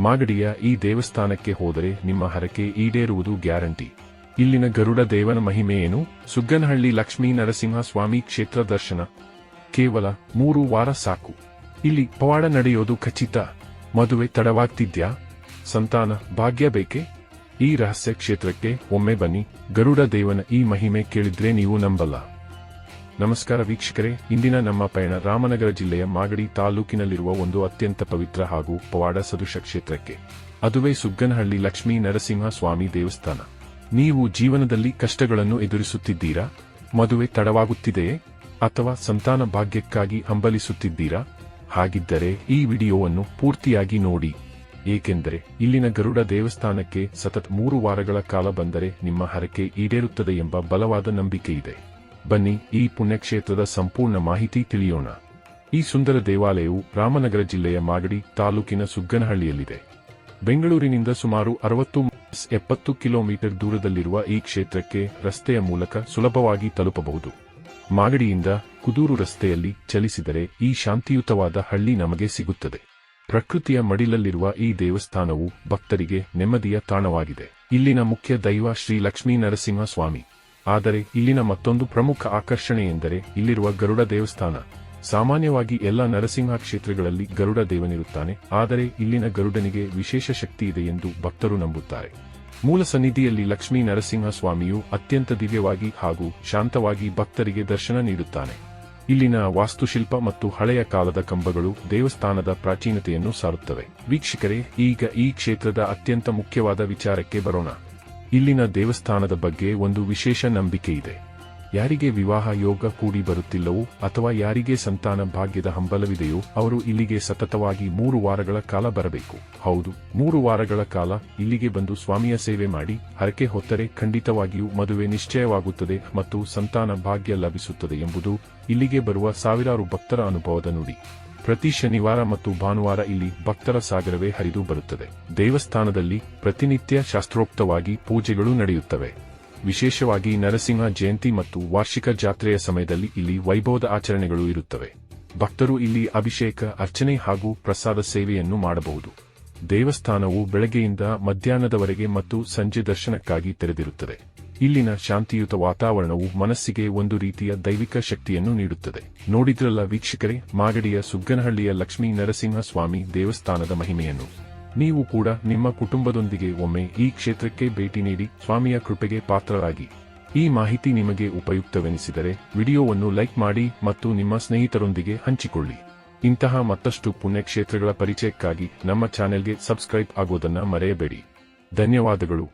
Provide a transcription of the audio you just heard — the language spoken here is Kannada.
ಮಾಗಡಿಯ ಈ ದೇವಸ್ಥಾನಕ್ಕೆ ಹೋದರೆ ನಿಮ್ಮ ಹರಕೆ ಈಡೇರುವುದು ಗ್ಯಾರಂಟಿ. ಇಲ್ಲಿನ ಗರುಡ ದೇವನ ಮಹಿಮೆ ಏನು? ಸುಗ್ಗನಹಳ್ಳಿ ಲಕ್ಷ್ಮೀ ನರಸಿಂಹ ಸ್ವಾಮಿ ಕ್ಷೇತ್ರ ದರ್ಶನ ಕೇವಲ 3 ವಾರ ಸಾಕು. ಇಲ್ಲಿ ಪವಾಡ ನಡೆಯೋದು ಖಚಿತ. ಮದುವೆ ತಡವಾಗ್ತಿದ್ಯಾ? ಸಂತಾನ ಭಾಗ್ಯ ಬೇಕೆ? ಈ ರಹಸ್ಯ ಕ್ಷೇತ್ರಕ್ಕೆ ಒಮ್ಮೆ ಬನ್ನಿ. ಗರುಡ ದೇವನ ಈ ಮಹಿಮೆ ಕೇಳಿದ್ರೆ ನೀವು ನಂಬಲ್ಲ. ನಮಸ್ಕಾರ ವೀಕ್ಷಕರೇ, ಇಂದಿನ ನಮ್ಮ ಪಯಣ ರಾಮನಗರ ಜಿಲ್ಲೆಯ ಮಾಗಡಿ ತಾಲೂಕಿನಲ್ಲಿರುವ ಒಂದು ಅತ್ಯಂತ ಪವಿತ್ರ ಹಾಗೂ ಪವಾಡ ಸದೃಶ ಕ್ಷೇತ್ರಕ್ಕೆ. ಅದುವೇ ಸುಗ್ಗನಹಳ್ಳಿ ಲಕ್ಷ್ಮೀ ನರಸಿಂಹ ಸ್ವಾಮಿ ದೇವಸ್ಥಾನ. ನೀವು ಜೀವನದಲ್ಲಿ ಕಷ್ಟಗಳನ್ನು ಎದುರಿಸುತ್ತಿದ್ದೀರಾ? ಮದುವೆ ತಡವಾಗುತ್ತಿದೆಯೇ? ಅಥವಾ ಸಂತಾನ ಭಾಗ್ಯಕ್ಕಾಗಿ ಹಂಬಲಿಸುತ್ತಿದ್ದೀರಾ? ಹಾಗಿದ್ದರೆ ಈ ವಿಡಿಯೋವನ್ನು ಪೂರ್ತಿಯಾಗಿ ನೋಡಿ. ಏಕೆಂದರೆ ಇಲ್ಲಿನ ಗರುಡ ದೇವಸ್ಥಾನಕ್ಕೆ ಸತತ 3 ವಾರಗಳ ಕಾಲ ಬಂದರೆ ನಿಮ್ಮ ಹರಕೆ ಈಡೇರುತ್ತದೆ ಎಂಬ ಬಲವಾದ ನಂಬಿಕೆ ಇದೆ. ಬನ್ನಿ ಈ ಪುಣ್ಯಕ್ಷೇತ್ರದ ಸಂಪೂರ್ಣ ಮಾಹಿತಿ ತಿಳಿಯೋಣ. ಈ ಸುಂದರ ದೇವಾಲಯವು ರಾಮನಗರ ಜಿಲ್ಲೆಯ ಮಾಗಡಿ ತಾಲೂಕಿನ ಸುಗ್ಗನಹಳ್ಳಿಯಲ್ಲಿದೆ. ಬೆಂಗಳೂರಿನಿಂದ ಸುಮಾರು 60-70 ಕಿಲೋಮೀಟರ್ ದೂರದಲ್ಲಿರುವ ಈ ಕ್ಷೇತ್ರಕ್ಕೆ ರಸ್ತೆಯ ಮೂಲಕ ಸುಲಭವಾಗಿ ತಲುಪಬಹುದು. ಮಾಗಡಿಯಿಂದ ಕುದೂರು ರಸ್ತೆಯಲ್ಲಿ ಚಲಿಸಿದರೆ ಈ ಶಾಂತಿಯುತವಾದ ಹಳ್ಳಿ ನಮಗೆ ಸಿಗುತ್ತದೆ. ಪ್ರಕೃತಿಯ ಮಡಿಲಲ್ಲಿರುವ ಈ ದೇವಸ್ಥಾನವು ಭಕ್ತರಿಗೆ ನೆಮ್ಮದಿಯ ತಾಣವಾಗಿದೆ. ಇಲ್ಲಿನ ಮುಖ್ಯ ದೈವ ಶ್ರೀ ಲಕ್ಷ್ಮೀ ನರಸಿಂಹ ಸ್ವಾಮಿ. ಆದರೆ ಇಲ್ಲಿನ ಮತ್ತೊಂದು ಪ್ರಮುಖ ಆಕರ್ಷಣೆ ಎಂದರೆ ಇಲ್ಲಿರುವ ಗರುಡ ದೇವಸ್ಥಾನ. ಸಾಮಾನ್ಯವಾಗಿ ಎಲ್ಲ ನರಸಿಂಹ ಕ್ಷೇತ್ರಗಳಲ್ಲಿ ಗರುಡ ದೇವನಿರುತ್ತಾನೆ, ಆದರೆ ಇಲ್ಲಿನ ಗರುಡನಿಗೆ ವಿಶೇಷ ಶಕ್ತಿ ಇದೆ ಎಂದು ಭಕ್ತರು ನಂಬುತ್ತಾರೆ. ಮೂಲ ಸನ್ನಿಧಿಯಲ್ಲಿ ಲಕ್ಷ್ಮೀ ನರಸಿಂಹ ಸ್ವಾಮಿಯು ಅತ್ಯಂತ ದಿವ್ಯವಾಗಿ ಹಾಗೂ ಶಾಂತವಾಗಿ ಭಕ್ತರಿಗೆ ದರ್ಶನ ನೀಡುತ್ತಾನೆ. ಇಲ್ಲಿನ ವಾಸ್ತುಶಿಲ್ಪ ಮತ್ತು ಹಳೆಯ ಕಾಲದ ಕಂಬಗಳು ದೇವಸ್ಥಾನದ ಪ್ರಾಚೀನತೆಯನ್ನು ಸಾರುತ್ತವೆ. ವೀಕ್ಷಕರೇ, ಈಗ ಈ ಕ್ಷೇತ್ರದ ಅತ್ಯಂತ ಮುಖ್ಯವಾದ ವಿಚಾರಕ್ಕೆ ಬರೋಣ. ಇಲ್ಲಿನ ದೇವಸ್ಥಾನದ ಬಗ್ಗೆ ಒಂದು ವಿಶೇಷ ನಂಬಿಕೆ ಇದೆ. ಯಾರಿಗೆ ವಿವಾಹ ಯೋಗ ಕೂಡಿ ಬರುತ್ತಿಲ್ಲವೋ ಅಥವಾ ಯಾರಿಗೆ ಸಂತಾನ ಭಾಗ್ಯದ ಹಂಬಲವಿದೆಯೋ ಅವರು ಇಲ್ಲಿಗೆ ಸತತವಾಗಿ 3 ವಾರಗಳ ಕಾಲ ಬರಬೇಕು. ಹೌದು, 3 ವಾರಗಳ ಕಾಲ ಇಲ್ಲಿಗೆ ಬಂದು ಸ್ವಾಮಿಯ ಸೇವೆ ಮಾಡಿ ಹರಕೆ ಹೊತ್ತರೆ ಖಂಡಿತವಾಗಿಯೂ ಮದುವೆ ನಿಶ್ಚಯವಾಗುತ್ತದೆ ಮತ್ತು ಸಂತಾನ ಭಾಗ್ಯ ಲಭಿಸುತ್ತದೆ ಎಂಬುದು ಇಲ್ಲಿಗೆ ಬರುವ ಸಾವಿರಾರು ಭಕ್ತರ ಅನುಭವದ ನುಡಿ. ಪ್ರತಿ ಶನಿವಾರ ಮತ್ತು ಭಾನುವಾರ ಇಲ್ಲಿ ಭಕ್ತರ ಸಾಗರವೇ ಹರಿದು ಬರುತ್ತದೆ. ದೇವಸ್ಥಾನದಲ್ಲಿ ಪ್ರತಿನಿತ್ಯ ಶಾಸ್ತ್ರೋಕ್ತವಾಗಿ ಪೂಜೆಗಳು ನಡೆಯುತ್ತವೆ. ವಿಶೇಷವಾಗಿ ನರಸಿಂಹ ಜಯಂತಿ ಮತ್ತು ವಾರ್ಷಿಕ ಜಾತ್ರೆಯ ಸಮಯದಲ್ಲಿ ಇಲ್ಲಿ ವೈಭವದ ಆಚರಣೆಗಳು ಇರುತ್ತವೆ. ಭಕ್ತರು ಇಲ್ಲಿ ಅಭಿಷೇಕ, ಅರ್ಚನೆ ಹಾಗೂ ಪ್ರಸಾದ ಸೇವೆಯನ್ನು ಮಾಡಬಹುದು. ದೇವಸ್ಥಾನವು ಬೆಳಗ್ಗೆಯಿಂದ ಮಧ್ಯಾಹ್ನದವರೆಗೆ ಮತ್ತು ಸಂಜೆ ದರ್ಶನಕ್ಕಾಗಿ ತೆರೆದಿರುತ್ತದೆ. ಇಲ್ಲಿನ ಶಾಂತಿಯುತ ವಾತಾವರಣವು ಮನಸ್ಸಿಗೆ ಒಂದು ರೀತಿಯ ದೈವಿಕ ಶಕ್ತಿಯನ್ನು ನೀಡುತ್ತದೆ. ನೋಡಿದ್ರಲ್ಲ ವೀಕ್ಷಕರೇ, ಮಾಗಡಿಯ ಸುಗ್ಗನಹಳ್ಳಿಯ ಲಕ್ಷ್ಮೀ ನರಸಿಂಹ ಸ್ವಾಮಿ ದೇವಸ್ಥಾನದ ಮಹಿಮೆಯನ್ನು. ನೀವು ಕೂಡ ನಿಮ್ಮ ಕುಟುಂಬದೊಂದಿಗೆ ಒಮ್ಮೆ ಈ ಕ್ಷೇತ್ರಕ್ಕೆ ಭೇಟಿ ನೀಡಿ ಸ್ವಾಮಿಯ ಕೃಪೆಗೆ ಪಾತ್ರರಾಗಿ. ಈ ಮಾಹಿತಿ ನಿಮಗೆ ಉಪಯುಕ್ತವೆನಿಸಿದರೆ ವಿಡಿಯೋವನ್ನು ಲೈಕ್ ಮಾಡಿ ಮತ್ತು ನಿಮ್ಮ ಸ್ನೇಹಿತರೊಂದಿಗೆ ಹಂಚಿಕೊಳ್ಳಿ. ಇಂತಹ ಮತ್ತಷ್ಟು ಪುಣ್ಯಕ್ಷೇತ್ರಗಳ ಪರಿಚಯಕ್ಕಾಗಿ ನಮ್ಮ ಚಾನೆಲ್ಗೆ ಸಬ್ಸ್ಕ್ರೈಬ್ ಆಗೋದನ್ನ ಮರೆಯಬೇಡಿ. ಧನ್ಯವಾದಗಳು.